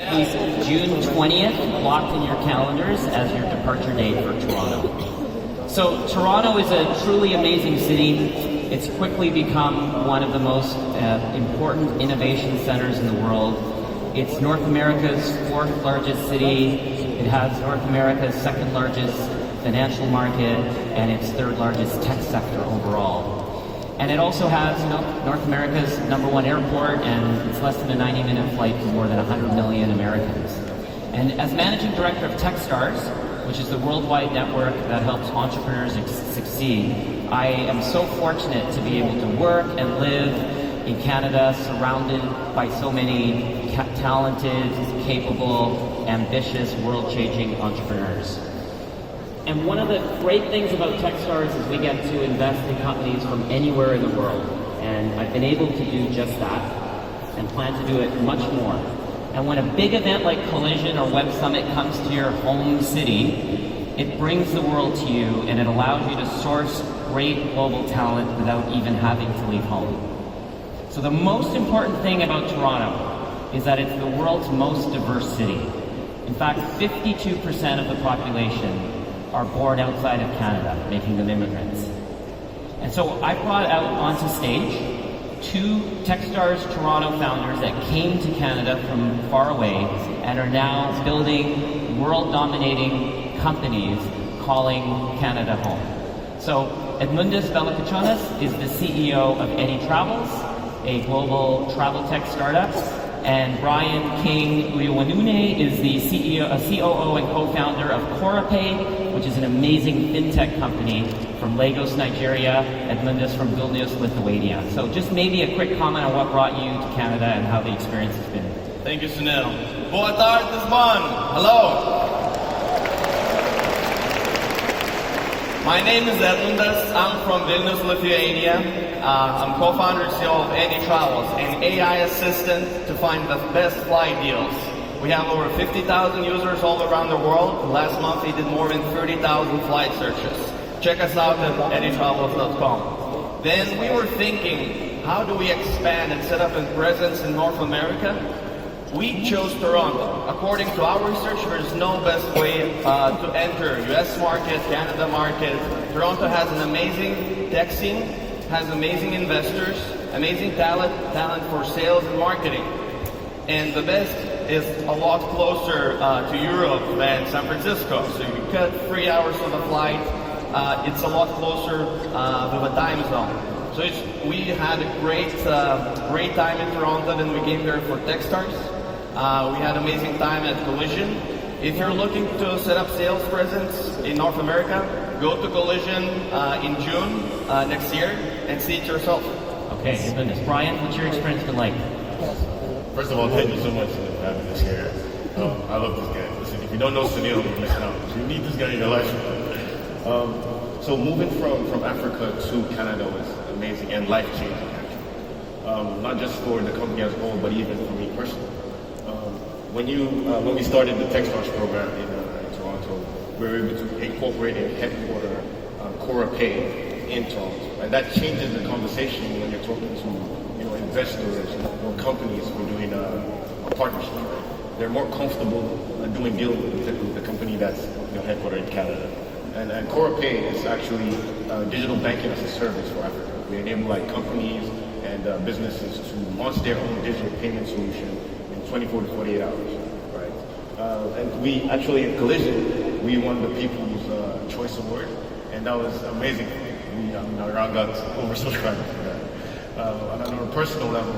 Is June 20th locked in your calendars as your departure date for Toronto. So Toronto is a truly amazing city. It's quickly become one of the most important innovation centers in the world. It's North America's fourth largest city. It has North America's second largest financial market and its third largest tech sector overall. And it also has, North America's #1 airport, and it's less than a 90-minute flight for more than 100 million Americans. And as managing director of Techstars, which is the worldwide network that helps entrepreneurs succeed, I am so fortunate to be able to work and live in Canada, surrounded by so many talented, capable, ambitious, world-changing entrepreneurs. And one of the great things about Techstars is we get to invest in companies from anywhere in the world. And I've been able to do just that and plan to do it much more. And when a big event like Collision or Web Summit comes to your home city, it brings the world to you and it allows you to source great global talent without even having to leave home. So the most important thing about Toronto is that it's the world's most diverse city. In fact, 52% of the population are born outside of Canada, making them immigrants. And so I brought out onto stage two Techstars Toronto founders that came to Canada from far away and are now building world-dominating companies calling Canada home. So Edmundas Balcikonis is the CEO of Eddy Travels, a global travel tech startup. And Brian King Uiwanune is the COO and co-founder of Corapay, which is an amazing fintech company from Lagos, Nigeria, Edmundas from Vilnius, Lithuania. So just maybe a quick comment on what brought you to Canada and how the experience has been. Thank you, Sunil. Boa tarde, Lisbon. Hello. My name is Edmundas. I'm from Vilnius, Lithuania. I'm co-founder and CEO of Eddy Travels, an AI assistant to find the best flight deals. We have over 50,000 users all around the world. Last month, we did more than 30,000 flight searches. Check us out at eddytravels.com. Then we were thinking, how do we expand and set up a presence in North America? We chose Toronto. According to our research, there is no best way to enter US market, Canada market. Toronto has an amazing tech scene, has amazing investors, amazing talent for sales and marketing. And the best is a lot closer to Europe than San Francisco. So you cut 3 hours of the flight. It's a lot closer to the time zone. So we had a great time in Toronto, then we came here for Techstars. We had amazing time at Collision. If you're looking to set up sales presence in North America, go to Collision in June next year and see it yourself. Okay, goodness. Brian, what's your experience been like? First of all, thank you so much for having us here. I love this guy. Listen, if you don't know Sunil, you're missing out. You need this guy in your life. So moving from Africa to Canada was amazing and life-changing, actually. Not just for the company as a whole, but even for me personally. When we started the Techstars program in Toronto, we were able to incorporate a headquarter, Corapay, in Toronto, and that changes the conversation when you're talking to investors or companies who are doing a partnership. Right? They're more comfortable doing deals with the company that's headquartered in Canada. And Corapay is actually digital banking as a service for Africa. We enable companies and businesses to launch their own digital payment solution 24 to 48 hours, right? And we actually, in Collision, we won the People's Choice Award, and that was amazing. Our round got oversubscribed for that. And on a personal level,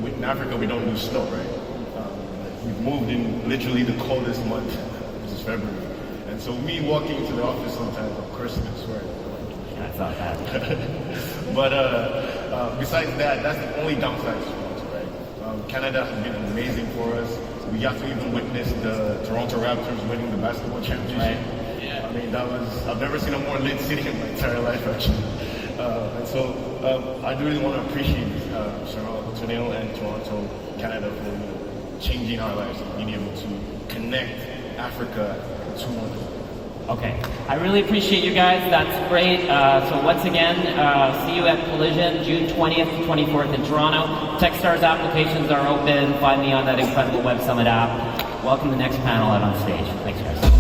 in Africa, we don't do snow, right? We've moved in literally the coldest month, which is February. And so me walking into the office sometimes on Christmas, right? That's not bad. But besides that, that's the only downside. Canada has been amazing for us. We got to even witness the Toronto Raptors winning the basketball championship. Right. Yeah. I've never seen a more lit city in my entire life, actually. And so I do really want to appreciate Sunil and Toronto, Canada for changing our lives and being able to connect Africa to one another. Okay. I really appreciate you guys. That's great. So once again, see you at Collision, June 20th to 24th in Toronto. Techstars applications are open. Find me on that incredible Web Summit app. Welcome to the next panel out on stage. Thanks, guys.